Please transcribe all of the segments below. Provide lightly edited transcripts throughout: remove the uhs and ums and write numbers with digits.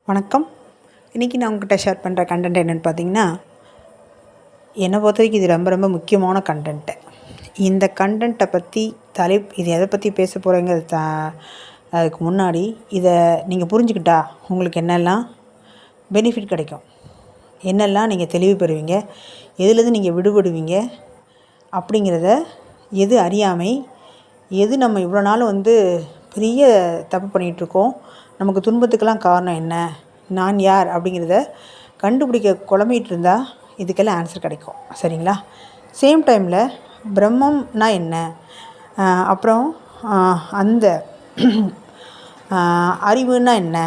வணக்கம். இன்றைக்கி நான் உங்கள்கிட்ட ஷேர் பண்ணுற கண்டென்ட் என்னென்னு பார்த்தீங்கன்னா, என்னை பொறுத்த வரைக்கும் இது ரொம்ப ரொம்ப முக்கியமான கண்டென்ட்டு. இந்த கண்டென்ட்டை பற்றி இது எதை பற்றி பேச போகிறேங்கிறது அதுக்கு முன்னாடி இதை நீங்கள் புரிஞ்சுக்கிட்டா உங்களுக்கு என்னெல்லாம் பெனிஃபிட் கிடைக்கும், என்னெல்லாம் நீங்கள் தெளிவு பெறுவீங்க, எதுலேருந்து நீங்கள் விடுபடுவீங்க அப்படிங்கிறத, எது அறியாமை, எது நம்ம இவ்வளோ நாள் பெரிய தப்பு பண்ணிகிட்ருக்கோம், நமக்கு துன்பத்துக்கெல்லாம் காரணம் என்ன, நான் யார் அப்படிங்கிறத கண்டுபிடிக்க குழம்பிகிட்டு இருந்தால் இதுக்கெல்லாம் ஆன்சர் கிடைக்கும். சரிங்களா? சேம் டைமில் பிரம்மம்னா என்ன, அப்புறம் அந்த அறிவுன்னா என்ன,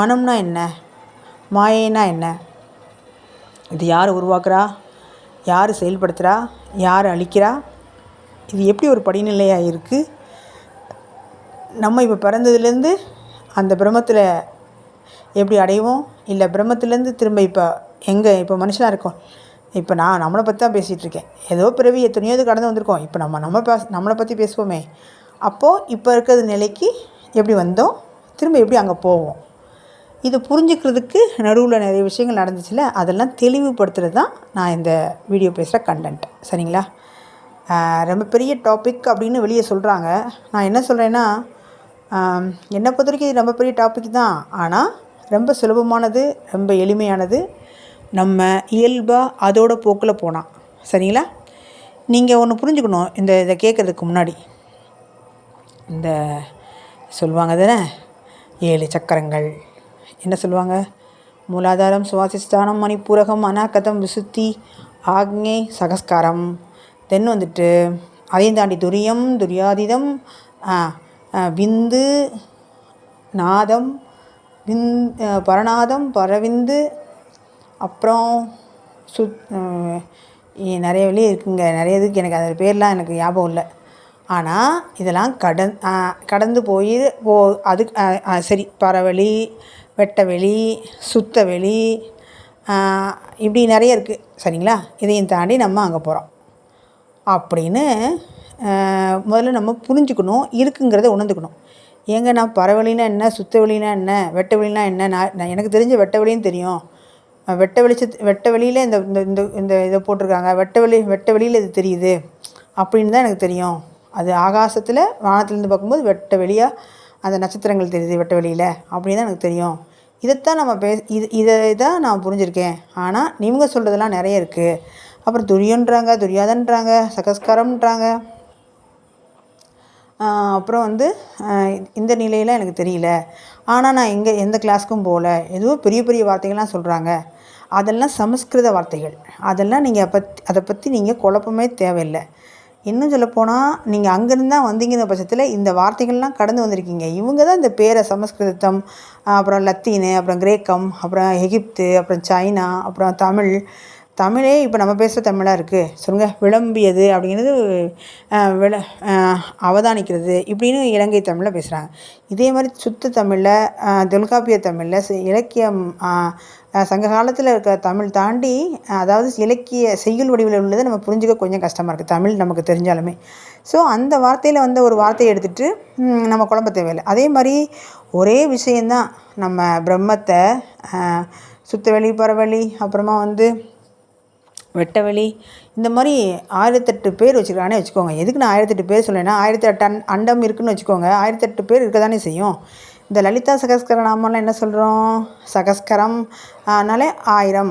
மனம்னா என்ன, மாயைனா என்ன, இது யார் உருவாக்குறா, யார் செயல்படுத்துகிறா, யார் அழிக்கிறா, இது எப்படி ஒரு படிநிலையாக இருக்குது, நம்ம இப்போ பிறந்ததுலேருந்து அந்த பிரம்மத்தில் எப்படி அடைவோம், இல்லை பிரம்மத்துலேருந்து திரும்ப இப்போ மனுஷனாக இருக்கோம். இப்போ நான் நம்மளை பற்றி தான் பேசிகிட்ருக்கேன். ஏதோ பிறவி எத்தனையோ கடந்து வந்திருக்கோம். இப்போ நம்மளை பற்றி பேசுவோமே. அப்போது இப்போ இருக்கிற நிலைக்கு எப்படி வந்தோம், திரும்ப எப்படி அங்கே போவோம், இதை புரிஞ்சுக்கிறதுக்கு நடுவில் நிறைய விஷயங்கள் நடந்துச்சுல, அதெல்லாம் தெளிவுபடுத்துகிறது தான் நான் இந்த வீடியோ பேசுகிற கண்டென்ட். சரிங்களா? ரொம்ப பெரிய டாபிக் அப்படின்னு வெளியே சொல்கிறாங்க. நான் என்ன சொல்கிறேன்னா, என்னை பொறுத்த வரைக்கும் இது ரொம்ப பெரிய டாபிக் தான். ஆனால் ரொம்ப சுலபமானது, ரொம்ப எளிமையானது. நம்ம இயல்பாக அதோட போக்கில் போனால். சரிங்களா? நீங்கள் ஒன்று புரிஞ்சுக்கணும். இதை கேட்குறதுக்கு முன்னாடி இந்த சொல்லுவாங்க தானே, 7 சக்கரங்கள் என்ன சொல்லுவாங்க, மூலாதாரம், சுவாசிஸ்தானம், மணிப்பூரகம், அநாகதம், விசுத்தி, ஆக்ஞை, சகஸ்காரம், தென் அதையும் தாண்டி துரியம், துரியாதீதம், விந்து, நாதம், பரநாதம், பரவிந்து, அப்புறம் நிறைய வழி இருக்குங்க. நிறைய இதுக்கு எனக்கு அது பேர்லாம் எனக்கு ஞாபகம் இல்லை. ஆனால் இதெல்லாம் கடந்து அதுக்கு சரி, பரவெளி, வெட்டவெளி, சுத்தவெளி, இப்படி நிறைய இருக்குது. சரிங்களா? இதையும் தாண்டி நம்ம அங்கே போகிறோம் அப்படின்னு முதல்ல நம்ம புரிஞ்சுக்கணும், இருக்குங்கிறத உணர்ந்துக்கணும். ஏங்க நான் பரவெளினா என்ன, சுத்த வெளினா என்ன, வெட்ட வெளினா என்ன, நான் எனக்கு தெரிஞ்ச வெட்ட வெளின்னு தெரியும். வெட்ட வெளியில் இந்த இந்த இந்த இதை போட்டிருக்காங்க, வெட்ட வெளியில் இது தெரியுது அப்படின்னு தான் எனக்கு தெரியும். அது ஆகாசத்தில் வானத்துலேருந்து பார்க்கும்போது வெட்ட வெளியாக அந்த நட்சத்திரங்கள் தெரியுது வெட்ட வெளியில், அப்படின்னு தான் எனக்கு தெரியும். இதைத்தான் நம்ம இதை தான் நான் புரிஞ்சுருக்கேன். ஆனால் நீங்கள் சொல்கிறதெல்லாம் நிறைய இருக்குது. அப்புறம் துரியன்றாங்க, துரியாதன்றாங்க, சகஸ்காரம்ன்றாங்க. அப்புறம் இந்த நிலையெல்லாம் எனக்கு தெரியல. ஆனால் நான் எந்த கிளாஸுக்கும் போகல. ஏதோ பெரிய பெரிய வார்த்தைகள்லாம் சொல்கிறாங்க. அதெல்லாம் சமஸ்கிருத வார்த்தைகள். அதெல்லாம் நீங்கள் அதை பற்றி நீங்கள் குழப்பமே தேவையில்லை. இன்னும் சொல்லப்போனால் நீங்கள் அங்கேருந்து தான் வந்தீங்கிற பட்சத்தில் இந்த வார்த்தைகள்லாம் கடந்து வந்திருக்கீங்க. இவங்க தான் இந்த பேரை சமஸ்கிருதம், அப்புறம் லத்தீனு, அப்புறம் கிரேக்கம், அப்புறம் எகிப்து, அப்புறம் சைனா, அப்புறம் தமிழே இப்போ நம்ம பேசுகிற தமிழாக இருக்குது. சொல்லுங்கள். விளம்பியது அப்படிங்கிறது அவதானிக்கிறது இப்படின்னு இலங்கை தமிழில் பேசுகிறாங்க. இதே மாதிரி சுத்த தமிழில், தொல்காப்பிய தமிழில், இலக்கியம், சங்க காலத்தில் இருக்கிற தமிழ் தாண்டி, அதாவது இலக்கிய செய்யுள் வடிவில் உள்ளதை நம்ம புரிஞ்சுக்க கொஞ்சம் கஷ்டமாக இருக்குது, தமிழ் நமக்கு தெரிஞ்சாலுமே. ஸோ அந்த வார்த்தையில் ஒரு வார்த்தையை எடுத்துகிட்டு நம்ம குழம்ப தேவையில்லை. அதே மாதிரி ஒரே விஷயந்தான். நம்ம பிரம்மத்தை சுத்தவெளி, பரவெளி, அப்புறமா வெட்டவெளி, இந்த மாதிரி 1008 பேர் வச்சுருக்கானே வச்சுக்கோங்க. எதுக்கு நான் 1008 பேர் சொல்லேன்னா, 1008 அண்டம் இருக்குதுன்னு வச்சுக்கோங்க. 1008 பேர் இருக்க தானே செய்யும். இந்த லலிதா சகஸ்கர நாமெல்லாம் என்ன சொல்கிறோம், சகஸ்கரம் ஆனாலே 1000,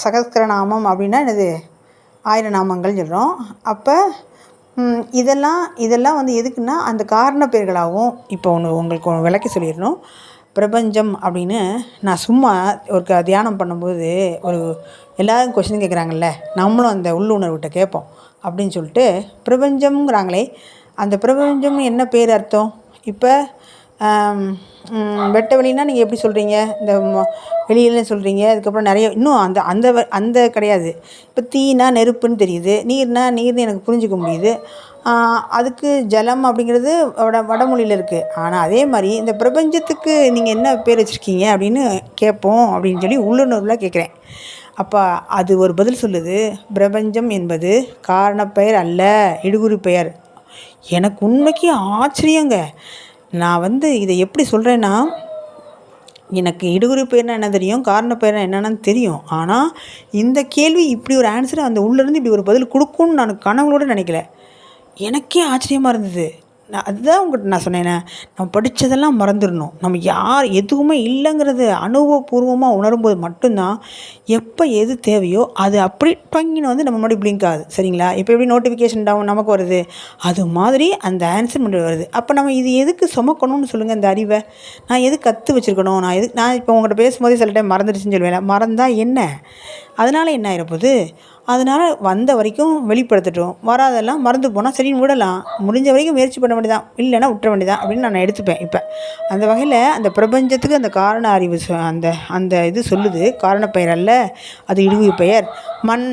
சகஸ்கர நாமம் அப்படின்னா என்னது, 1000 நாமங்கள் சொல்கிறோம். அப்போ இதெல்லாம் எதுக்குன்னா அந்த காரண பேர்களாகவும். இப்போ உங்களுக்கு விளக்கி சொல்லிடணும். பிரபஞ்சம் அப்படின்னு நான் சும்மா ஒரு தியானம் பண்ணும்போது எல்லோரும் கொஸ்டின் கேட்குறாங்கல்ல, நம்மளும் அந்த உள்ளுணர்வுகிட்ட கேட்போம் அப்படின்னு சொல்லிட்டு, பிரபஞ்சம்ங்கிறாங்களே, அந்த பிரபஞ்சம் என்ன பேர் அர்த்தம்? இப்போ வெட்ட வெளின்னா நீங்கள் எப்படி சொல்கிறீங்க, இந்த வெளியில் சொல்கிறீங்க. அதுக்கப்புறம் நிறைய இன்னும் அந்த கிடையாது. இப்போ தீனா நெருப்புன்னு தெரியுது, நீர்னு எனக்கு புரிஞ்சிக்க முடியுது. அதுக்கு ஜலம் அப்படிங்கிறது வடமொழியில் இருக்குது. ஆனால் அதே மாதிரி இந்த பிரபஞ்சத்துக்கு நீங்கள் என்ன பேர் வச்சுருக்கீங்க அப்படின்னு கேட்போம் அப்படின்னு சொல்லி உள்ளுணர்வில் கேட்குறேன். அப்போ அது ஒரு பதில் சொல்லுது, பிரபஞ்சம் என்பது காரணப்பெயர் அல்ல, இடுகுறி பெயர். எனக்கு உண்மைக்கு ஆச்சரியங்க. நான் இதை எப்படி சொல்கிறேன்னா, எனக்கு இடுகுறி பெயர்னா என்ன தெரியும், காரண பெயர்னா என்னென்னு தெரியும். ஆனால் இந்த கேள்வி இப்படி ஒரு ஆன்சரை அந்த உள்ளேருந்து இப்படி ஒரு பதில் கொடுக்கும்னு நான் கனவுளோட நினைக்கல. எனக்கே ஆச்சரியமாக இருந்தது. அதுதான் உங்கள்கிட்ட நான் சொன்னேனே, நம்ம படித்ததெல்லாம் மறந்துடணும். நம்ம யார் எதுவுமே இல்லைங்கிறது அனுபவபூர்வமாக உணரும்போது மட்டும்தான் எப்போ எது தேவையோ அது அப்படி டொங்கின்னு வந்து நம்ம முன்னாடி பிளிங்க் ஆகுது. சரிங்களா? இப்போ எப்படி நோட்டிஃபிகேஷன் டவுன் நமக்கு வருது, அது மாதிரி அந்த ஆன்சர் முன்னாடி வருது. அப்போ நம்ம இது எதுக்கு சுமக்கணும்னு சொல்லுங்கள். இந்த அறிவை நான் எதுக்கு கற்று வச்சுருக்கணும்? நான் இப்போ உங்கள்கிட்ட பேசும்போதே சில டைம் மறந்துடுச்சுன்னு சொல்லுவேன். மறந்தால் என்ன, அதனால் என்ன ஆகிடப்போகுது? அதனால் வந்த வரைக்கும் வெளிப்படுத்தட்டும், வராதெல்லாம் மறந்து போனால் சரின்னு விடலாம். முடிஞ்ச வரைக்கும் முயற்சி பண்ண வேண்டியதான், இல்லைன்னா விட்டுற வேண்டியதான் அப்படின்னு நான் எடுத்துப்பேன். இப்போ அந்த வகையில் அந்த பிரபஞ்சத்துக்கு அந்த காரண அறிவு அந்த அந்த இது சொல்லுது. காரணப்பெயர் அல்ல, அது இடுகு பெயர். மண்,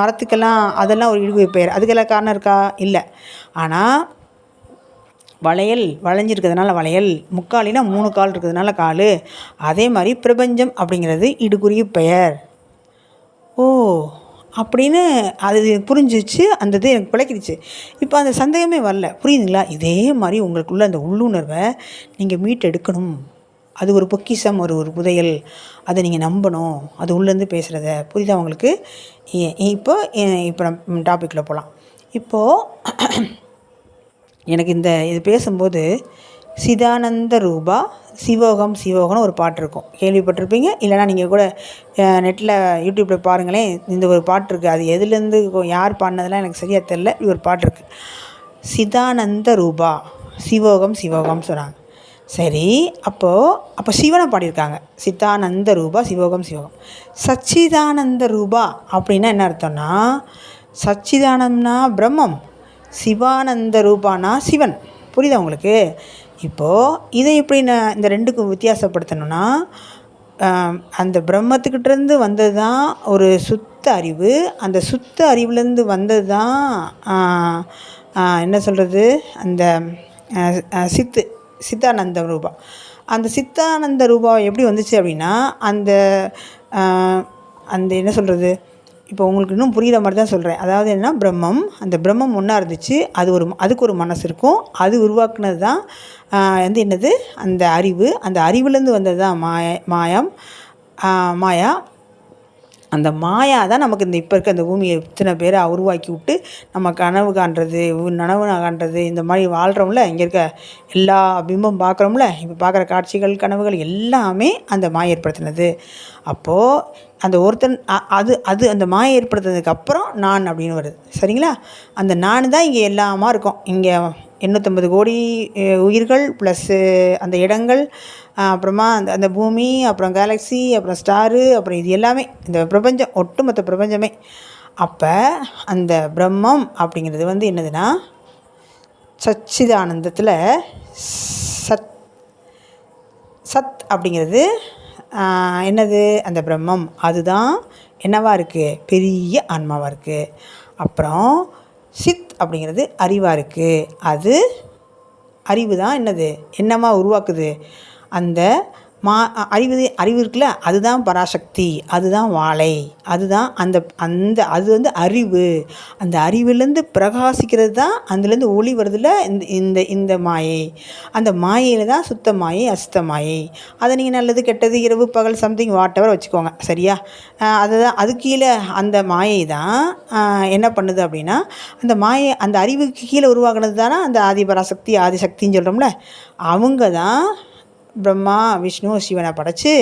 மரத்துக்கெல்லாம் அதெல்லாம் ஒரு இடுகு பெயர். அதுக்கெல்லாம் காரணம் இருக்கா? இல்லை. ஆனால் வளையல் வளைஞ்சிருக்கிறதுனால வளையல், முக்காலினா 3 கால் இருக்கிறதுனால கால். அதே மாதிரி பிரபஞ்சம் அப்படிங்கிறது இடுகுறிய பெயர். ஓ அப்படின்னு அது புரிஞ்சிச்சு. அந்த இது எனக்கு பிழைக்கிடுச்சு. இப்போ அந்த சந்தேகமே வரல. புரியுதுங்களா? இதே மாதிரி உங்களுக்குள்ள அந்த உள்ளுணர்வை நீங்கள் மீட்டெடுக்கணும். அது ஒரு பொக்கிஷம், ஒரு புதையல். அதை நீங்கள் நம்பணும், அது உள்ளேருந்து பேசுகிறத. புரியுதா உங்களுக்கு? இப்போ நம்ம டாப்பிக்கில் போகலாம். இப்போது எனக்கு இது பேசும்போது சிதானந்த ரூபா சிவோகம் சிவோகம்னு ஒரு பாட்டு இருக்கும், கேள்விப்பட்டிருப்பீங்க. இல்லைனா நீங்கள் கூட நெட்டில் யூடியூப்பில் பாருங்களேன், இந்த ஒரு பாட்டு இருக்குது. அது எதுலேருந்து யார் பாடினதெல்லாம் எனக்கு சரியாக தெரில. இது ஒரு பாட்டு இருக்குது, சிதானந்த ரூபா சிவோகம் சிவோகம்னு சொன்னாங்க. சரி, அப்போ சிவனை பாடியிருக்காங்க. சிதானந்த ரூபா சிவோகம் சிவோகம். சச்சிதானந்த ரூபா அப்படின்னா என்ன அர்த்தம்னா, சச்சிதானந்தம்னா பிரம்மம், சிவானந்த ரூபானா சிவன். புரியுதா உங்களுக்கு? இப்போது இதை எப்படி நான் இந்த ரெண்டுக்கும் வித்தியாசப்படுத்தணும்னா, அந்த பிரம்மத்துக்கிட்டேருந்து வந்தது தான் ஒரு சுத்த அறிவு. அந்த சுத்த அறிவுலேருந்து வந்தது தான் என்ன சொல்கிறது, அந்த சித்தானந்த ரூபா. அந்த சித்தானந்த ரூபா எப்படி வந்துச்சு அப்படின்னா, அந்த என்ன சொல்கிறது, இப்போ உங்களுக்கு இன்னும் புரிகிற மாதிரி தான் சொல்கிறேன். அதாவது என்ன, பிரம்மம், அந்த பிரம்மம் ஒன்றா இருந்துச்சு. அதுக்கு ஒரு மனசு இருக்கும். அது உருவாக்குனது தான் என்னது, அந்த அறிவு. அந்த அறிவுலேருந்து வந்தது தான் மாயா. அந்த மாயா தான் நமக்கு இப்போ இருக்க அந்த பூமியை இத்தனை பேரை உருவாக்கி விட்டு நம்ம கனவு காண்றது, நனவு காண்றது, இந்த மாதிரி வாழ்கிறோம்ல, இங்கே இருக்க எல்லா பிம்பம் பார்க்குறோம்ல, இப்போ பார்க்குற காட்சிகள் கனவுகள் எல்லாமே அந்த மாயை ஏற்படுத்தினது. அப்போது அந்த ஒருத்தன் அந்த மாயை ஏற்படுத்தினதுக்கப்புறம் நான் அப்படின்னு வருது. சரிங்களா? அந்த நான் தான் இங்கே எல்லாமா இருக்கும். இங்கே 850 கோடி உயிர்கள் ப்ளஸ்ஸு அந்த இடங்கள், அப்புறமா அந்த பூமி, அப்புறம் கேலக்ஸி, அப்புறம் ஸ்டாரு, அப்புறம் இது எல்லாமே இந்த பிரபஞ்சம், ஒட்டுமொத்த பிரபஞ்சமே. அப்போ அந்த பிரம்மம் அப்படிங்கிறது என்னதுன்னா, சச்சிதானந்தத்தில் சத் அப்படிங்கிறது என்னது, அந்த பிரம்மம். அதுதான் என்னவாக இருக்குது, பெரிய ஆன்மாவாக இருக்குது. அப்புறம் சித் அப்படிங்கிறது அறிவாக இருக்குது. அது அறிவு தான் என்னமாக உருவாக்குது, அந்த அறிவு இருக்குல்ல, அதுதான் பராசக்தி, அதுதான் வாழை, அதுதான் அது அறிவு. அந்த அறிவுலேருந்து பிரகாசிக்கிறது தான், அதுலேருந்து ஒளி வருதுல இந்த மாயை. அந்த மாயையில் தான் சுத்த மாயை, அசுத்த மாயை. அதை நீங்கள் நல்லது கெட்டது இரவு பகல் சம்திங் வாட்டவர் வச்சுக்கோங்க. சரியா? அதுதான் அது கீழே அந்த மாயை தான் என்ன பண்ணுது அப்படின்னா, அந்த மாயை அந்த அறிவுக்கு கீழே உருவாக்குனது தானே அந்த ஆதிபராசக்தி, ஆதிசக்தின்னு சொல்கிறோம்ல. அவங்க தான் பிரம்மா விஷ்ணு சிவனை படைச்சி,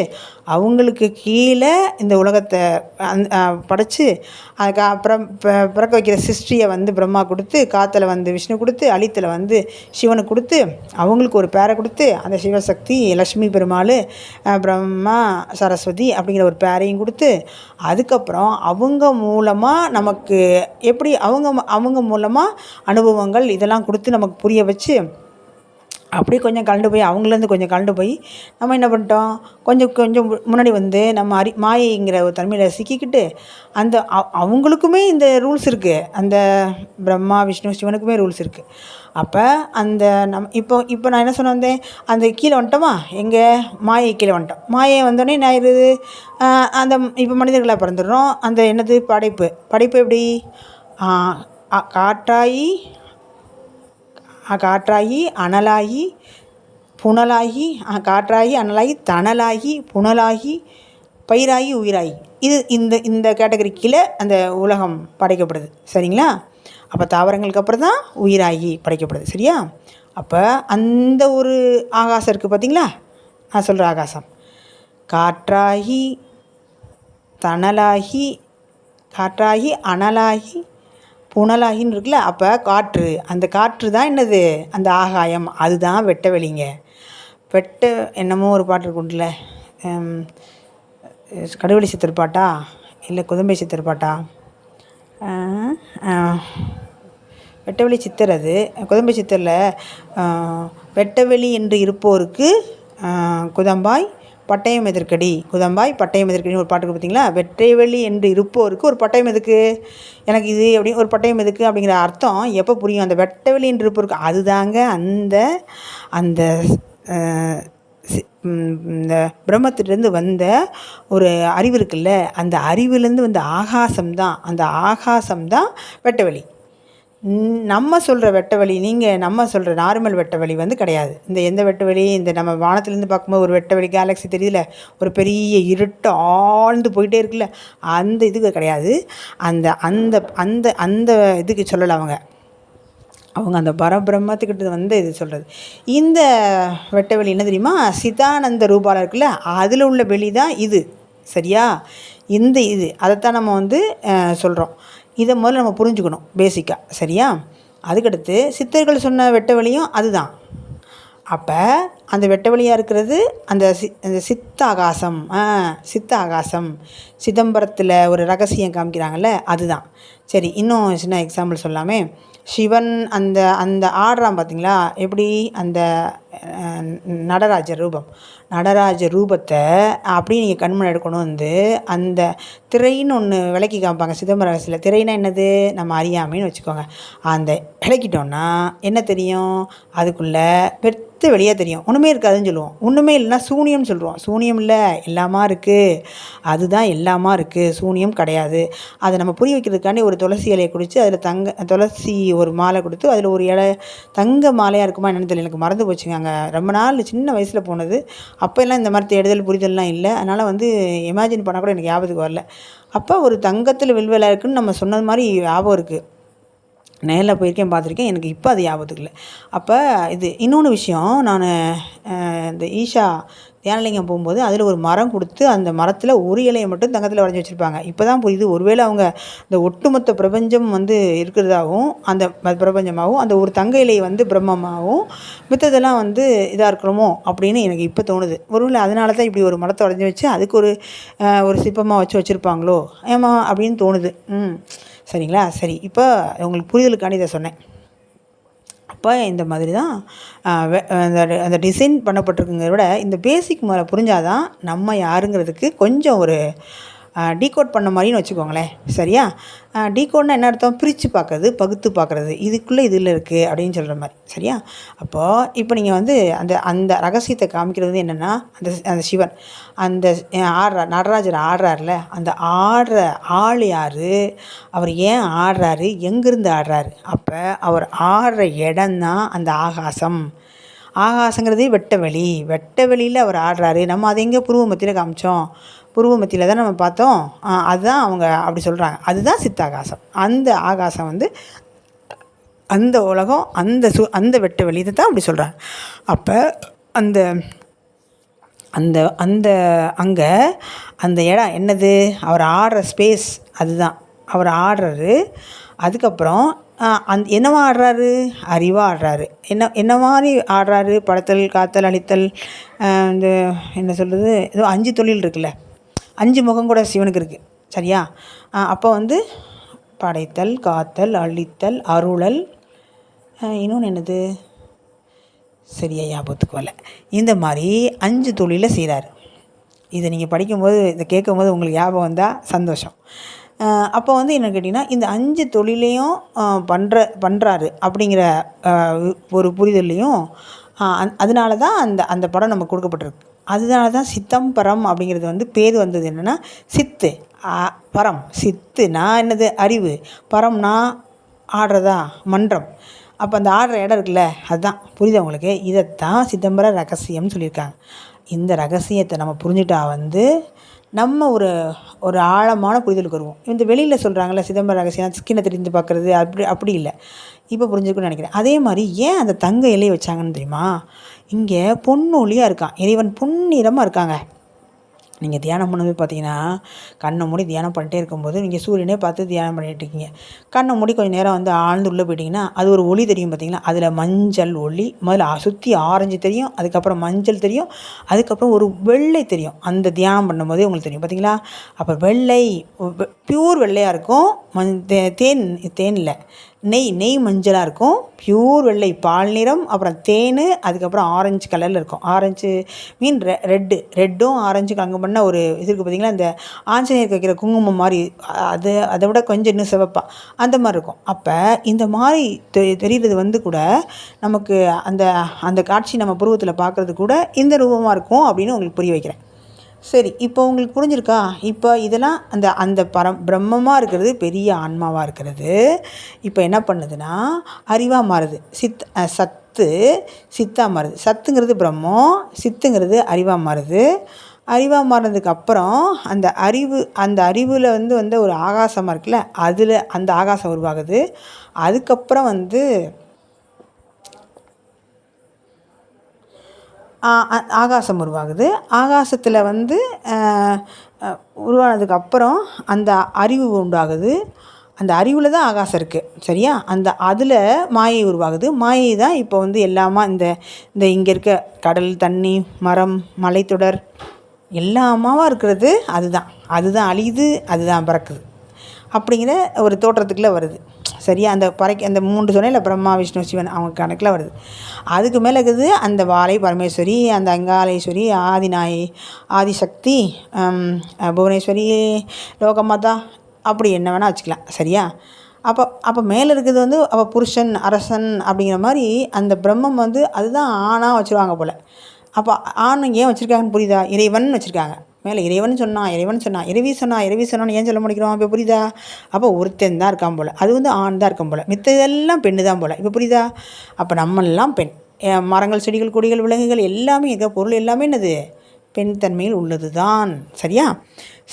அவங்களுக்கு கீழே இந்த உலகத்தை படைச்சி, அதுக்கப்புறம் பிறக்க வைக்கிற சிருஷ்டியை பிரம்மா கொடுத்து, காற்றுல விஷ்ணு கொடுத்து, அழித்தில் சிவனுக்கு கொடுத்து, அவங்களுக்கு ஒரு பேரை கொடுத்து, அந்த சிவசக்தி லக்ஷ்மி பெருமாள், பிரம்மா சரஸ்வதி அப்படிங்கிற ஒரு பேரையும் கொடுத்து, அதுக்கப்புறம் அவங்க மூலமாக நமக்கு எப்படி அவங்க மூலமாக அனுபவங்கள் இதெல்லாம் கொடுத்து நமக்கு புரிய வச்சு, அப்படியே கொஞ்சம் கலண்டு போய் அவங்களேருந்து கொஞ்சம் கலண்டு போய் நம்ம என்ன பண்ணிட்டோம், கொஞ்சம் முன்னாடி நம்ம மாயைங்கிற ஒரு தன்மையில் சிக்கிக்கிட்டு, அந்த அவங்களுக்குமே இந்த ரூல்ஸ் இருக்குது. அந்த பிரம்மா விஷ்ணு சிவனுக்குமே ரூல்ஸ் இருக்குது. அப்போ அந்த இப்போ நான் என்ன சொன்ன வந்தேன், அந்த கீழே வந்துட்டோமா, எங்கே மாயை கீழே வந்துட்டோம். மாயை வந்தோடனே நான் இருது அந்த இப்போ மனிதர்களாக பிறந்துடுறோம். அந்த என்னது படைப்பு எப்படி காற்றாகி அனலாகி புனலாகி காற்றாகி அனலாகி தணலாகி புனலாகி பயிராகி உயிராகி. இது இந்த இந்த கேட்டகரி கீழே அந்த உலகம் படைக்கப்படுது. சரிங்களா? அப்போ தாவரங்களுக்கு அப்புறம் தான் உயிராகி படைக்கப்படுது. சரியா? அப்போ அந்த ஒரு ஆகாசம் இருக்குது பார்த்தீங்களா? நான் சொல்கிற ஆகாசம் காற்றாகி தணலாகி காற்றாகி அனலாகி புனலாகின்னு இருக்குல்ல. அப்போ காற்று, அந்த காற்று தான் என்னது? அந்த ஆகாயம். அதுதான் வெட்ட வெளிங்க. என்னமோ ஒரு பாட்டு இருக்கும்ல, கடுவெளி சித்தர் பாட்டா இல்லை குதம்பை சித்தர் பாட்டா? வெட்டவெளி சித்தர். அது குதம்பை சித்தரில் வெட்டவெளி என்று இருப்போருக்கு குதம்பாய் பட்டயம் எதற்கடி, குதம்பாய் பட்டயம் எதற்கடின்னு ஒரு பாட்டுக்கு பார்த்தீங்களா? வெட்டைவெளி என்று இருப்போருக்கு ஒரு பட்டயம் எதுக்கு, எனக்கு இது அப்படின்னு ஒரு பட்டயம் எதுக்கு அப்படிங்கிற அர்த்தம் எப்போ புரியும்? அந்த வெட்டவெளி என்று இருப்போருக்கு. அதுதாங்க அந்த அந்த இந்த பிரம்மத்திலேருந்து வந்த ஒரு அறிவு இருக்குல்ல, அந்த அறிவுலேருந்து வந்த ஆகாசம்தான், அந்த ஆகாசம்தான் வெட்டவெளி. நம்ம சொல்கிற வெட்டவெளி, நம்ம சொல்கிற நார்மல் வெட்டவெளி கிடையாது. இந்த எந்த வெட்டவெளி, இந்த நம்ம வானத்துலேருந்து பார்க்கும்போது ஒரு வெட்டவெளி கேலக்ஸி தெரியுதுல, ஒரு பெரிய இருட்டு ஆழ்ந்து போயிட்டே இருக்குல்ல, அந்த இதுக்கு கிடையாது. அந்த அந்த அந்த அந்த இதுக்கு சொல்லலை அவங்க அந்த பரபிரம்மத்துக்கிட்ட இது சொல்கிறது. இந்த வெட்டவெளி என்ன தெரியுமா? சிதானந்த ரூபாவில் இருக்குல்ல, அதில் உள்ள வெளி தான் இது. சரியா? இது அதைத்தான் நம்ம சொல்கிறோம். இதை முதல்ல நம்ம புரிஞ்சுக்கணும் பேசிக்காக. சரியா? அதுக்கடுத்து சித்தர்கள் சொன்ன வெட்டவெளியும் அதுதான். அப்போ அந்த வெட்டவெளியாக இருக்கிறது அந்த சித்தாகாசம். சித்தாகாசம் சிதம்பரத்தில் ஒரு ரகசியம் காமிக்கிறாங்கல்ல, அதுதான். சரி, இன்னும் சின்ன எக்ஸாம்பிள் சொல்லாமே. சிவன் அந்த அந்த ஆடுறான் பார்த்தீங்களா? எப்படி? அந்த நடராஜ ரூபத்தை அப்படியே நீங்கள் கண்மணி எடுக்கணும். அந்த திரைன்னு ஒன்று விளக்கி காமிப்பாங்க சிதம்பர ரகசியத்தில். திரைனா என்னது? நம்ம அறியாமைன்னு வச்சுக்கோங்க. அந்த விளக்கிட்டோன்னா என்ன தெரியும்? அதுக்குள்ளே வெளியே தெரியும், ஒன்றுமே இருக்காதுன்னு சொல்லுவோம். ஒன்றுமே இல்லைன்னா சூனியம்னு சொல்லுவோம். சூனியம் இல்லை, எல்லாமா இருக்குது. அதுதான் எல்லாமா இருக்குது, சூனியம் கிடையாது. அதை நம்ம புரிய வைக்கிறதுக்காண்டி ஒரு துளசி இலையை குடித்து அதில் துளசி ஒரு மாலை கொடுத்து அதில் ஒரு இலை தங்க மாலையாக இருக்குமா என்னென்னு தெரியல, எனக்கு மறந்து போச்சுங்க. அங்கே ரொம்ப நாள் சின்ன வயசில் போனது. அப்போல்லாம் இந்த மாதிரி தேடுதல் புரிதல்லாம் இல்லை. அதனால் இமேஜின் பண்ணால் கூட எனக்கு ஞாபகத்துக்கு வரல. அப்போ ஒரு தங்கத்தில் வில்வெலை இருக்குதுன்னு நம்ம சொன்னது மாதிரி ஞாபகம் இருக்குது. நேரில் போயிருக்கேன், பார்த்துருக்கேன். எனக்கு இப்போ அது ஞாபகத்துக்கு இல்லை. அப்போ இது இன்னொன்று விஷயம். நான் இந்த ஈஷா தியானலிங்கம் போகும்போது அதில் ஒரு மரம் கொடுத்து அந்த மரத்தில் ஒரு இலையை மட்டும் தங்கத்தில் வரைஞ்சி வச்சுருப்பாங்க. இப்போ தான் புரியுது, ஒருவேளை அவங்க இந்த ஒட்டுமொத்த பிரபஞ்சம் இருக்கிறதாகவும் அந்த பிரபஞ்சமாகவும் அந்த ஒரு தங்க இலை பிரம்மமாகவும் மித்ததெல்லாம் இதாக இருக்கணுமோ அப்படின்னு எனக்கு இப்போ தோணுது. ஒருவேளை அதனால தான் இப்படி ஒரு மரத்தை வரைஞ்சி வச்சு அதுக்கு ஒரு சிற்பமாக வச்சுருப்பாங்களோ ஏமா அப்படின்னு தோணுது. சரிங்களா? சரி, இப்போ உங்களுக்கு புரிதலுக்காண்டி இதை சொன்னேன். அப்போ இந்த மாதிரி தான் அந்த டிசைன் பண்ணப்பட்டிருக்குங்கிறத விட இந்த பேசிக் முதல்ல புரிஞ்சாதான் நம்ம யாருங்கிறதுக்கு கொஞ்சம் ஒரு டீகோட் பண்ண மாதிரின்னு வச்சுக்கோங்களேன். சரியா? டீகோட்னா என்ன அர்த்தம்? பிரித்து பார்க்குறது, பகுத்து பார்க்குறது. இதுக்குள்ளே இதில் இருக்குது அப்படின்னு சொல்கிற மாதிரி. சரியா? அப்போது இப்போ நீங்கள் அந்த அந்த ரகசியத்தை காமிக்கிறது என்னென்னா, அந்த சிவன் அந்த நடராஜர் ஆடுறாருல, அந்த ஆடுற ஆள் யார், அவர் ஏன் ஆடுறாரு, எங்கேருந்து ஆடுறாரு? அப்போ அவர் ஆடுற இடம்தான் அந்த ஆகாசங்கிறதே வெட்டவெளியில் அவர் ஆடுறாரு. நம்ம அதை எங்கே புருவ மத்தியில் காமிச்சோம்? புருவ மத்தியில் தான் நம்ம பார்த்தோம். அதுதான் அவங்க அப்படி சொல்கிறாங்க. அதுதான் சித்தாகாசம். அந்த ஆகாசம் அந்த உலகம், அந்த வெட்டவெளி, இதை தான் அப்படி சொல்கிறாங்க. அப்போ அந்த அந்த அந்த அங்கே அந்த இடம் என்னது? அவர் ஆடுற ஸ்பேஸ், அதுதான் அவர் ஆடுறாரு. அதுக்கப்புறம் என்னவா ஆடுறாரு? அறிவாக ஆடுறாரு. என்ன மாதிரி ஆடுறாரு? படைத்தல், காத்தல், அழித்தல், இந்த என்ன சொல்கிறது, ஏதோ 5 தொழில் இருக்குல்ல, 5 முகம் கூட சிவனுக்கு இருக்குது. சரியா? அப்போ படைத்தல், காத்தல், அழித்தல், அருளல், இன்னொன்று என்னது சரியா ஞாபகத்துக்கு வரல. இந்த மாதிரி 5 தொழிலை செய்கிறாரு. இதை நீங்கள் படிக்கும்போது, இதை கேட்கும்போது உங்களுக்கு ஞாபகம் வந்தால் சந்தோஷம். அப்போ என்ன கேட்டிங்கன்னா, இந்த 5 தொழிலையும் பண்ணுறாரு அப்படிங்கிற ஒரு புரிதல்லையும் அதனால தான் அந்த படம் நமக்கு கொடுக்கப்பட்டிருக்கு. அதனால தான் சித்தம்பரம் அப்படிங்கிறது பேர் வந்தது. என்னென்னா சித்து, பரம். சித்துனா என்னது? அறிவு. பரம்னா ஆடுறதா, மன்றம். அப்போ அந்த ஆடுற இடம் இருக்குல்ல, அதுதான் புரியுதா உங்களுக்கு? இதைத்தான் சிதம்பர ரகசியம்னு சொல்லியிருக்காங்க. இந்த ரகசியத்தை நம்ம புரிஞ்சுட்டா நம்ம ஒரு ஒரு ஆழமான புரிதலுக்கு வருவோம். இந்த வெளியில் சொல்கிறாங்கள்ல சிதம்பர ரகசியம் ஸ்கின்னை தெரிந்து பார்க்குறது, அப்படி இல்லை. இப்போ புரிஞ்சுக்கணும்னு நினைக்கிறேன். அதே மாதிரி ஏன் அந்த தங்க இலையை வச்சாங்கன்னு தெரியுமா? இங்கே பொன்னொழியாக இருக்கான், இறைவன் பொன்னிறமாக இருக்காங்க. நீங்கள் தியானம் பண்ணும்போது பார்த்தீங்கன்னா, கண்ணை மூடி தியானம் பண்ணிட்டே இருக்கும்போது நீங்கள் சூரியனே பார்த்து தியானம் பண்ணிகிட்டு இருக்கீங்க. கண்ணை மூடி கொஞ்சம் நேரம் ஆழ்ந்து உள்ளே போயிட்டிங்கன்னா அது ஒரு ஒளி தெரியும் பார்த்தீங்களா? அதில் மஞ்சள் ஒளி, முதல்ல சுற்றி ஆரஞ்சு தெரியும், அதுக்கப்புறம் மஞ்சள் தெரியும், அதுக்கப்புறம் ஒரு வெள்ளை தெரியும். அந்த தியானம் பண்ணும்போதே உங்களுக்கு தெரியும் பார்த்தீங்களா? அப்போ வெள்ளை பியூர் வெள்ளையாக இருக்கும். தேனில் நெய் மஞ்சளாக இருக்கும், பியூர் வெள்ளை பால் நிறம், அப்புறம் தேன், அதுக்கப்புறம் ஆரஞ்சு கலரில் இருக்கும். ஆரஞ்சு மீன் ரெட்டும் ஆரஞ்சு கலங்க பண்ண ஒரு இது இருக்குது பார்த்தீங்களா? இந்த ஆஞ்சநேயருக்கு வைக்கிற குங்குமம் மாதிரி, அதை விட கொஞ்சம் இன்னும் சிவப்பா அந்த மாதிரி இருக்கும். அப்போ இந்த மாதிரி தெரிகிறது கூட நமக்கு அந்த அந்த காட்சி நம்ம புருவத்தில் பார்க்குறது கூட இந்த ரூபமாக இருக்கும் அப்படின்னு உங்களுக்கு புரிய வைக்கிறேன். சரி, இப்போ உங்களுக்கு புரிஞ்சிருக்கா? இப்போ இதெல்லாம் அந்த அந்த பிரம்மமாக இருக்கிறது பெரிய ஆன்மாவாக இருக்கிறது இப்போ என்ன பண்ணுதுன்னா அறிவாக மாறுது. சத்து சித்தாக மாறுது. சத்துங்கிறது பிரம்மம், சித்துங்கிறது அறிவாக மாறுது. அறிவாக மாறினதுக்கு அப்புறம் அந்த அறிவில் வந்து ஒரு ஆகாசமாக இருக்குல்ல, அதில் அந்த ஆகாசம் உருவாகுது. அதுக்கப்புறம் ஆகாசம் உருவாகுது. ஆகாசத்தில் உருவானதுக்கப்புறம் அந்த அறிவு உண்டாகுது. அந்த அறிவில் தான் ஆகாசம் இருக்குது, சரியா? அதில் மாயை உருவாகுது. மாயை தான் இப்போ எல்லாமா இந்த இங்கே இருக்க கடல், தண்ணி, மரம், மலைத்தொடர் எல்லாமாவாக இருக்கிறது. அதுதான் அழியுது, அதுதான் பிறக்குது அப்படிங்கிற ஒரு தோற்றத்துக்குள்ளே வருது, சரியா? அந்த 3 சொன்னேன்ல, பிரம்மா, விஷ்ணு, சிவன், அவங்க கணக்கில் வருது. அதுக்கு மேலே இருக்குது அந்த வாலை பரமேஸ்வரி, அந்த அங்காளேஸ்வரி, ஆதிநாயகி, ஆதிசக்தி, புவனேஸ்வரி, லோகமாதா, அப்படி என்ன வேணால் வச்சுக்கலாம், சரியா? அப்போ மேலே இருக்கிறது அப்போ புருஷன், அரசன் அப்படிங்கிற மாதிரி அந்த பிரம்மம் அதுதான் ஆணாக வச்சுருவாங்க போல். அப்போ ஆண் ஏன் வச்சுருக்காங்கன்னு புரியுதா? இறைவன் வச்சுருக்காங்க. மேலே இறைவன் சொன்னான், இறைவி சொன்னான்னு ஏன் சொல்ல முடிக்கிறோம்? இப்போ புரியுதா? அப்போ ஒருத்தன் தான் இருக்கான் போல், அது ஆண் தான் இருக்கான் போல், மித்த இதெல்லாம் பெண்ணு தான் போல். இப்போ புரியுதா? அப்போ நம்மெல்லாம் பெண். மரங்கள், செடிகள், கொடிகள், விலங்குகள் எல்லாமே இருக்க பொருள் எல்லாமே என்னது? பெண் தன்மையில் உள்ளது தான், சரியா?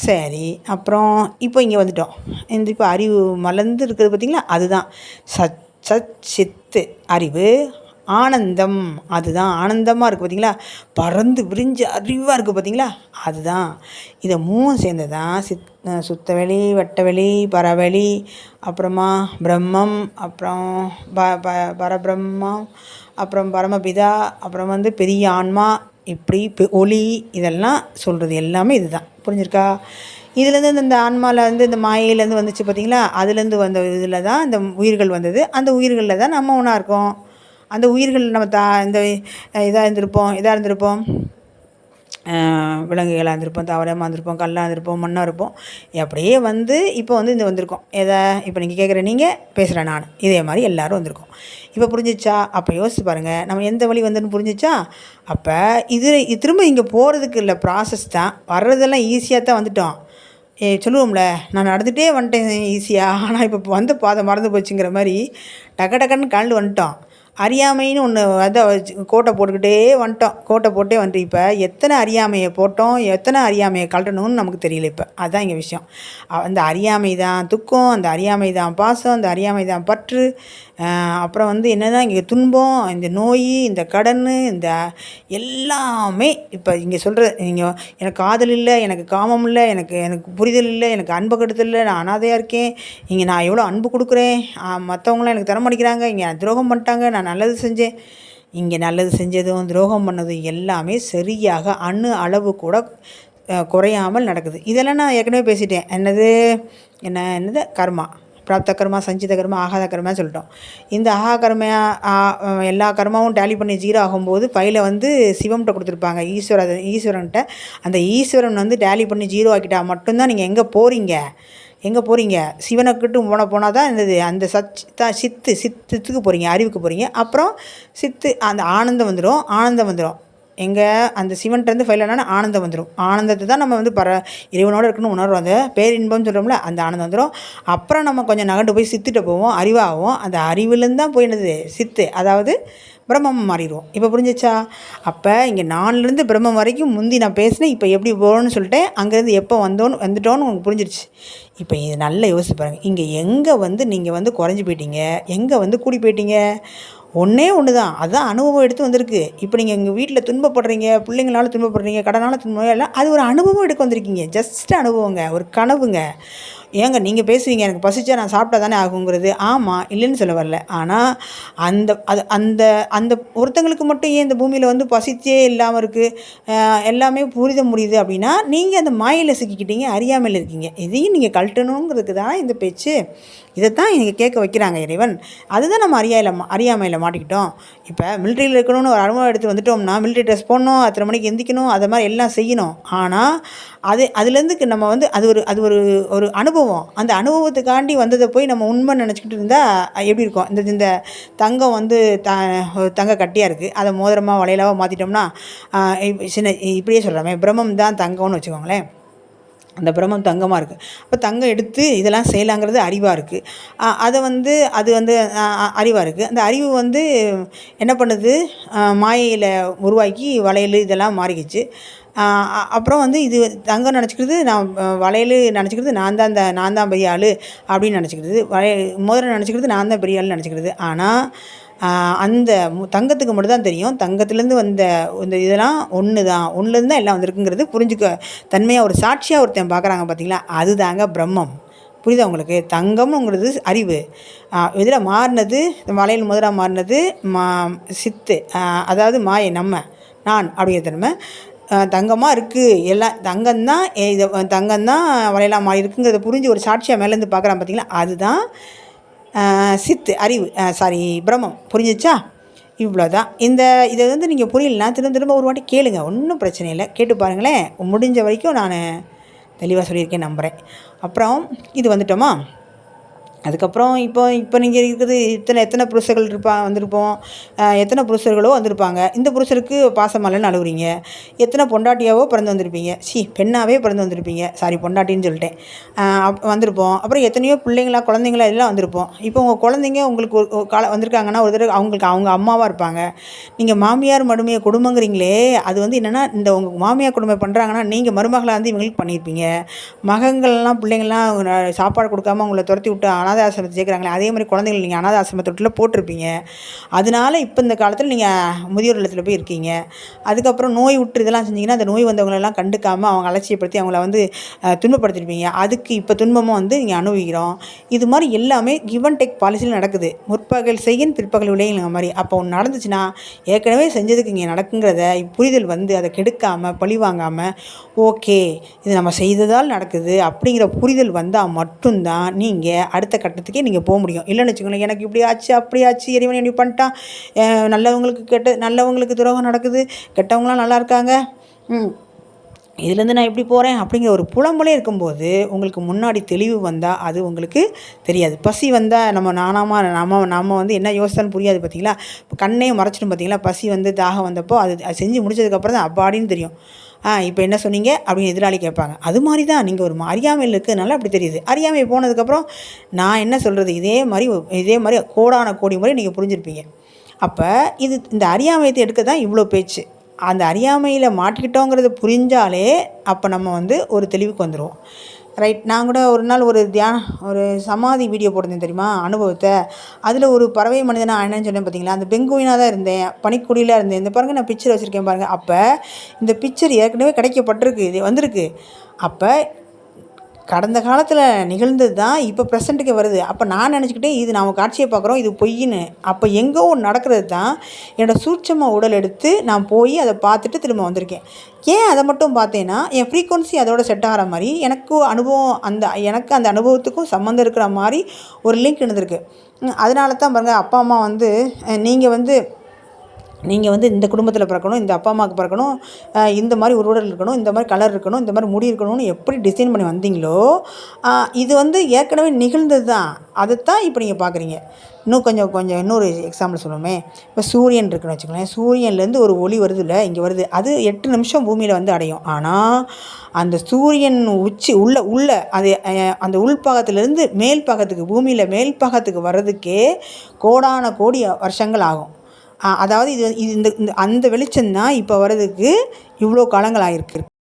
சரி, அப்புறம் இப்போ இங்கே வந்துட்டோம். இப்போ அறிவு மலர்ந்து இருக்கிறது பார்த்திங்களா? அதுதான் சித்து அறிவு. ஆனந்தம், அதுதான் ஆனந்தமாக இருக்குது பார்த்திங்களா? பறந்து விரிஞ்சு அறிவாக இருக்குது பார்த்திங்களா? அதுதான். இதை 3 சேர்ந்து தான் சுத்தவெளி, வட்டவெளி, பரவெளி, அப்புறமா பிரம்மம், அப்புறம் பரபிரம்மம், அப்புறம் பரமபிதா, அப்புறம் பெரிய ஆன்மா, இப்படி ஒளி, இதெல்லாம் சொல்கிறது எல்லாமே இதுதான். புரிஞ்சிருக்கா? இதுலேருந்து இந்த ஆன்மாவில் இந்த மாயையிலேருந்து வந்துச்சு பார்த்திங்களா? அதுலேருந்து வந்த இதில் தான் இந்த உயிர்கள் வந்தது. அந்த உயிர்களில் தான் நம்ம ஒன்றா இருக்கோம். அந்த உயிர்கள் நம்ம இந்த இதாக இருந்திருப்போம், விலங்குகளாக இருந்திருப்போம், தாவரமாக இருந்திருப்போம், கல்லாக இருந்திருப்போம், மண்ணாக இருப்போம். அப்படியே இப்போ இந்த வந்திருக்கோம். இப்போ நீங்கள் கேட்குற, நீங்கள் பேசுகிற நான், இதே மாதிரி எல்லோரும் வந்திருக்கோம். இப்போ புரிஞ்சிச்சா? அப்போ யோசிச்சு பாருங்கள், நம்ம எந்த வழி வந்துன்னு புரிஞ்சிச்சா? அப்போ இது திரும்ப இங்கே போகிறதுக்கு இல்லை, ப்ராசஸ் தான். வர்றதெல்லாம் ஈஸியாக தான் வந்துட்டோம். சொல்லுவோம்ல, நான் நடந்துகிட்டே வந்துட்டேன் ஈஸியாக, ஆனால் இப்போ வந்த பாதை மறந்து போச்சுங்கிற மாதிரி டக்குன்னு கலந்து வந்துட்டோம். அறியாமைன்னு ஒன்று கோட்டை போட்டுக்கிட்டே வந்துட்டோம். கோட்டை போட்டே வந்துட்டு இப்போ எத்தனை அறியாமையை போட்டோம், எத்தனை அறியாமையை கழட்டணும்னு நமக்கு தெரியல. இப்போ அதுதான் இங்கே விஷயம். அந்த அறியாமை தான் துக்கம், அந்த அறியாமை தான் பாசம், அந்த அறியாமை தான் பற்று, அப்புறம் என்னதான் இங்கே துன்பம், இந்த நோய், இந்த கடன், இந்த எல்லாமே இப்போ இங்கே சொல்கிற. நீங்கள் எனக்கு காதல் இல்லை, எனக்கு காமம் இல்லை, எனக்கு புரிதல் இல்லை, எனக்கு அன்பு கெடுதல் இல்லை, நான் அனாதையாக இருக்கேன், இங்கே நான் எவ்வளோ அன்பு கொடுக்குறேன், மற்றவங்களாம் எனக்கு தர மாட்டேங்கிறாங்க, இங்கே துரோகம் பண்ணிட்டாங்க, நான் நல்லது செஞ்சேன். இங்கே நல்லது செஞ்சதும் துரோகம் பண்ணதும் எல்லாமே சரியாக அளவு கூட குறையாமல் நடக்குது. இதெல்லாம் நான் ஏற்கனவே பேசிட்டேன். என்னது கர்மா, பிராப்த கர்மா, சஞ்சித கர்மா, ஆகாத கர்மா சொல்லிட்டோம். இந்த ஆகா கர்மையா எல்லா கர்மாவும் டேலி பண்ணி 0 ஆகும்போது ஃபைலை சிவம்கிட்ட கொடுத்துருப்பாங்க, ஈஸ்வரன்கிட்ட. அந்த ஈஸ்வரன் டேலி பண்ணி 0 ஆக்கிட்டா மட்டும்தான் நீங்கள் எங்கே போகிறீங்க, சிவனுக்கிட்டு போனால் தான் அந்த சித்துக்கு போகிறீங்க, அறிவுக்கு போகிறீங்க. அப்புறம் அந்த ஆனந்தம் வந்துடும். எங்கே அந்த சிவன்கிட்டருந்து ஃபெயில் ஆனால் ஆனந்தம் வந்துடும். ஆனந்தத்தை தான் நம்ம வந்து இறைவனோடு இருக்கணும்னு உணர்வோம். அந்த பேரின்பம்னு சொல்கிறோம்ல, அந்த ஆனந்தம் வந்துடும். அப்புறம் நம்ம கொஞ்சம் நகண்டு போய் சித்துட்ட போவோம், அறிவாகும். அந்த அறிவுலேருந்து தான் போய் என்னது சித்து, அதாவது பிரம்மம் மாறிடுவோம். இப்போ புரிஞ்சிச்சா? அப்போ இங்கே நான்லேருந்து பிரம்மம் வரைக்கும் முந்தி நான் பேசினேன், இப்போ எப்படி போகணும்னு சொல்லிட்டு அங்கேருந்து எப்போ வந்துட்டோன்னு உங்களுக்கு புரிஞ்சிருச்சு. இப்போ இது நல்லா யோசிச்சு பாருங்கள். இங்கே எங்கே வந்து நீங்கள் வந்து குறைஞ்சி போயிட்டீங்க, எங்கே வந்து கூடி போயிட்டீங்க? ஒன்றே ஒன்று தான். அதுதான் அனுபவம் எடுத்து வந்திருக்கு. இப்போ நீங்கள் எங்கள் வீட்டில் துன்பப்படுறீங்க, பிள்ளைங்களால துன்பப்படுறீங்க, கடனால் துன்பம் எல்லாம், அது ஒரு அனுபவம் எடுக்க வந்திருக்கீங்க. ஜஸ்ட் அனுபவங்க, ஒரு கனவுங்க. ஏங்க நீங்கள் பேசுவீங்க எனக்கு பசிச்சா நான் சாப்பிட்டா தானே ஆகுங்கிறது. ஆமாம், இல்லைன்னு சொல்ல வரல. ஆனால் அந்த அந்த ஒருத்தங்களுக்கு மட்டும் ஏன் இந்த பூமியில் வந்து பசிச்சே இல்லாமல் இருக்குது, எல்லாமே புரித முடியுது அப்படின்னா, நீங்கள் அந்த மாயையில் சிக்கிக்கிட்டீங்க, அறியாமையில் இருக்கீங்க. இதையும் நீங்கள் கழட்டணுங்கிறதுக்கு தான் இந்த பேச்சு. இதைத்தான் இங்கே கேட்க வைக்கிறாங்க இறைவன். அதுதான் நம்ம அறியாமையில் மாட்டிக்கிட்டோம். இப்போ மிலிட்ரியில் இருக்கணும்னு ஒரு அனுபவம் எடுத்து வந்துட்டோம்னா, மிலிட்ரி ட்ரெஸ் போடணும், அத்தனை மணிக்கு எந்திக்கணும், அதை மாதிரி எல்லாம் செய்யணும். ஆனால் அதுலேருந்து நம்ம வந்து அது ஒரு ஒரு அனுபவம். அந்த அனுபவத்துக்காண்டி வந்ததை போய் நம்ம உண்மை நினச்சிக்கிட்டு இருந்தால் எப்படி இருக்கும்? இந்த தங்கம் வந்து தங்க கட்டியாக இருக்குது, அதை மோதிரமாக வளையலாக மாற்றிட்டோம்னா, சின்ன இப்படியே சொல்கிறாமே, பிரம்மம் தான் தங்கம்னு வச்சுக்கோங்களேன். அந்த பிரம்மம் தங்கமாக இருக்குது. அப்போ தங்கம் எடுத்து இதெல்லாம் செய்யலாங்கிறது அறிவாக இருக்குது. அது வந்து அறிவாக இருக்குது. அந்த அறிவு வந்து என்ன பண்ணுது, மாயையில் உருவாக்கி வளையல் இதெல்லாம் மாறிக்கிச்சு. அப்புறம் வந்து இது தங்கம் நினச்சிக்கிறது, நான் வளையல் நினச்சிக்கிறது, நான் தான் பெரிய ஆள் அப்படின்னு நினச்சிக்கிறது. மோதிரம் நினச்சிக்கிறது, நான் தான் பெரிய ஆள்னு நினச்சிக்கிறது. ஆனால் அந்த தங்கத்துக்கு மட்டும் தான் தெரியும், தங்கத்துலேருந்து வந்த இந்த இதெல்லாம் ஒன்றுலேருந்து தான் எல்லாம் வந்திருக்குங்கிறது புரிஞ்சுக்க தன்மையாக ஒரு சாட்சியாக ஒருத்தன் பார்க்குறாங்க பார்த்தீங்களா, அதுதாங்க பிரம்மம். புரியுதா உங்களுக்கு? தங்கம்ங்கிறது அறிவு. இதில் மாறினது, வளையல் முதலாக மாறினது சித்து, அதாவது மாயை, நான் அப்படிங்கிற தன்மை. தங்கமாக இருக்குது, எல்லாம் தங்கம்தான், தங்கம்தான் வளையலாக மாறி இருக்குங்கிறத புரிஞ்சு ஒரு சாட்சியாக மேலேருந்து பார்க்குறான் பார்த்தீங்களா, அதுதான் சித்து, அறிவு, பிரம்மம். புரிஞ்சிச்சா? இவ்வளோ தான். இதை வந்து நீங்கள் புரியலனா திரும்ப ஒரு வாட்டி கேளுங்க, ஒன்றும் பிரச்சனை இல்லை, கேட்டு பாருங்களேன். முடிஞ்ச வரைக்கும் நான் தெளிவாக சொல்லியிருக்கேன் நம்புகிறேன். அப்புறம் இது வந்துட்டோமா? அதுக்கப்புறம் இப்போ நீங்கள் இருக்கிறது எத்தனை புருஷர்கள் வந்திருப்போம், எத்தனை புருஷர்களோ வந்திருப்பாங்க. இந்த புருஷருக்கு பாசமல்லன்னு அழுகுறீங்க. எத்தனை பொண்டாட்டியாவோ பிறந்து வந்திருப்பீங்க, பெண்ணாகவே பிறந்து வந்திருப்பீங்க, பொண்டாட்டின்னு சொல்லிட்டேன், வந்திருப்போம். அப்புறம் எத்தனையோ பிள்ளைங்களா, குழந்தைங்களா எல்லாம் வந்திருப்போம். இப்போ உங்கள் குழந்தைங்க உங்களுக்கு ஒரு வந்திருக்காங்கன்னா, ஒரு தடவை அவங்க அம்மாவாக இருப்பாங்க. நீங்கள் மாமியார் மடுமையை குடும்பங்கிறீங்களே, அது வந்து என்னென்னா, இந்த உங்கள் மாமியார் குடும்பம் பண்ணுறாங்கன்னா, நீங்கள் மருமகளாக வந்து இவங்களுக்கு பண்ணியிருப்பீங்க. மகன்கள்லாம் பிள்ளைங்கள்லாம் சாப்பாடு கொடுக்காம உங்களை துரத்தி விட்டு அனாதை ஆசிரமத்தை சேர்க்குறாங்களே, அதே மாதிரி குழந்தைகள் நீங்கள் அனாதை ஆசிரமத்தொட்டில் போட்டிருப்பீங்க. அதனால இப்போ இந்த காலத்தில் நீங்கள் முதியோர் இல்லத்தில் போய் இருக்கீங்க. அதுக்கப்புறம் நோய் விட்டு இதெல்லாம் செஞ்சிங்கன்னா, அந்த நோய் வந்தவங்களெல்லாம் கண்டுக்காமல் அவங்க அலட்சியப்படுத்தி அவங்கள வந்து துன்பப்படுத்திருப்பீங்க. அதுக்கு இப்போ துன்பமும் வந்து நீங்கள் அனுபவிக்கிறோம். இது மாதிரி எல்லாமே கிவ் அண்ட் டேக் பாலிசியில் நடக்குது. முற்பகல் செய்யின் பிற்பகல் விளையுங்கிற மாதிரி. அப்போ ஒன்று நடந்துச்சுன்னா, ஏற்கனவே செஞ்சதுக்கு இங்கே நடக்குங்கிறத புரிதல் வந்து அதை கெடுக்காமல் பழி வாங்காமல், ஓகே இது நம்ம செய்ததால் நடக்குது அப்படிங்கிற புரிதல் வந்தால் மட்டும்தான் நீங்கள் அடுத்த கட்டத்துக்கே நீங்கள் போக முடியும். இல்லைன்னு வச்சுக்கோங்களேன், எனக்கு இப்படி ஆச்சு அப்படி ஆச்சு, இறைவன் இப்படி பண்ணிட்டான், நல்லவங்களுக்கு துரோகம் நடக்குது, கெட்டவங்களாம் நல்லா இருக்காங்க, இதுலேருந்து நான் எப்படி போகிறேன் அப்படிங்கிற ஒரு புலம்பலே இருக்கும்போது உங்களுக்கு முன்னாடி தெளிவு வந்தால் அது உங்களுக்கு தெரியாது. பசி வந்தால் நம்ம வந்து என்ன யோசித்தாலும் புரியாது பார்த்தீங்களா. இப்போ கண்ணே மறைச்சிடும் பார்த்தீங்களா. பசி வந்து தாகம் வந்தப்போ அது செஞ்சு முடிச்சதுக்கப்புறம் தான் அப்பாடின்னு தெரியும். இப்போ என்ன சொன்னீங்க அப்படின்னு எதிராளி கேட்பாங்க. அது மாதிரி தான் நீங்கள் ஒரு அறியாமையில் இருக்கிறதுனால அப்படி தெரியுது. அறியாமை போனதுக்கப்புறம் நான் என்ன சொல்கிறது, இதே மாதிரி கோடான கோடி முறை நீங்கள் புரிஞ்சுருப்பீங்க. அப்போ இந்த அறியாமையத்தை எடுக்க தான் இவ்வளோ பேச்சு. அந்த அறியாமையில் மாட்டிக்கிட்டோங்கிறது புரிஞ்சாலே அப்போ நம்ம வந்து ஒரு தெளிவுக்கு வந்துடுவோம். ரைட். நான் கூட ஒரு நாள் ஒரு சமாதி வீடியோ போட்டிருந்தேன் தெரியுமா, அனுபவத்தை. அதில் ஒரு பறவை மனிதனாக என்னன்னு சொன்னேன் பார்த்தீங்களா. அந்த பெங்குயினாக தான் இருந்தேன், பனிக்குடியில் இருந்தேன். இந்த பாருங்கள், நான் பிக்சர் வச்சுருக்கேன் பாருங்கள். அப்போ இந்த பிக்சர் ஏற்கனவே கிடைக்கப்பட்டிருக்கு, இது வந்திருக்கு. அப்போ கடந்த காலத்தில் நிகழ்ந்தது தான் இப்போ ப்ரெசண்ட்டுக்கு வருது. அப்போ நான் நினச்சிக்கிட்டே இது நாம் காட்சியை பார்க்குறோம், இது பொய்ன்னு. அப்போ எங்கோ ஒன்று நடக்கிறது தான் என்னோடய சூட்சம உடல் எடுத்து நான் போய் அதை பார்த்துட்டு திரும்ப வந்திருக்கேன். ஏன் அதை மட்டும் பார்த்தேன்னா, என் ஃப்ரீக்வன்சி அதோட செட் ஆகிற மாதிரி எனக்கு அந்த அனுபவத்துக்கும் சம்மந்தம் இருக்கிற மாதிரி ஒரு லிங்க் இருந்திருக்கு. அதனால தான் பாருங்கள், அப்பா அம்மா வந்து நீங்கள் வந்து நீங்கள் வந்து இந்த குடும்பத்தில் பிறக்கணும், இந்த அப்பா அம்மாவுக்கு பிறக்கணும், இந்த மாதிரி உருவல் இருக்கணும், இந்த மாதிரி கலர் இருக்கணும், இந்த மாதிரி முடி இருக்கணும்னு எப்படி டிசைன் பண்ணி வந்தீங்களோ, இது வந்து ஏற்கனவே நிகழ்ந்தது தான். அதைத்தான் இப்போ நீங்கள் பார்க்குறீங்க. இன்னும் கொஞ்சம் இன்னொரு எக்ஸாம்பிள் சொல்லுவோமே. இப்போ சூரியன் இருக்குன்னு வச்சுக்கோங்களேன். சூரியன்லேருந்து ஒரு ஒளி வருதுல்ல, இங்கே வருது. அது 8 நிமிஷம் பூமியில் வந்து அடையும். ஆனால் அந்த சூரியன் உச்சி உள்ள அது அந்த உள்பாகத்திலேருந்து மேல் பாகத்துக்கு, பூமியில் மேல் பாகத்துக்கு வர்றதுக்கே கோடான கோடி வருஷங்கள் ஆகும். அதாவது இது இந்த அந்த வெளிச்சம் தான் இப்போ வர்றதுக்கு இவ்வளோ காலங்கள் ஆகிருக்கு.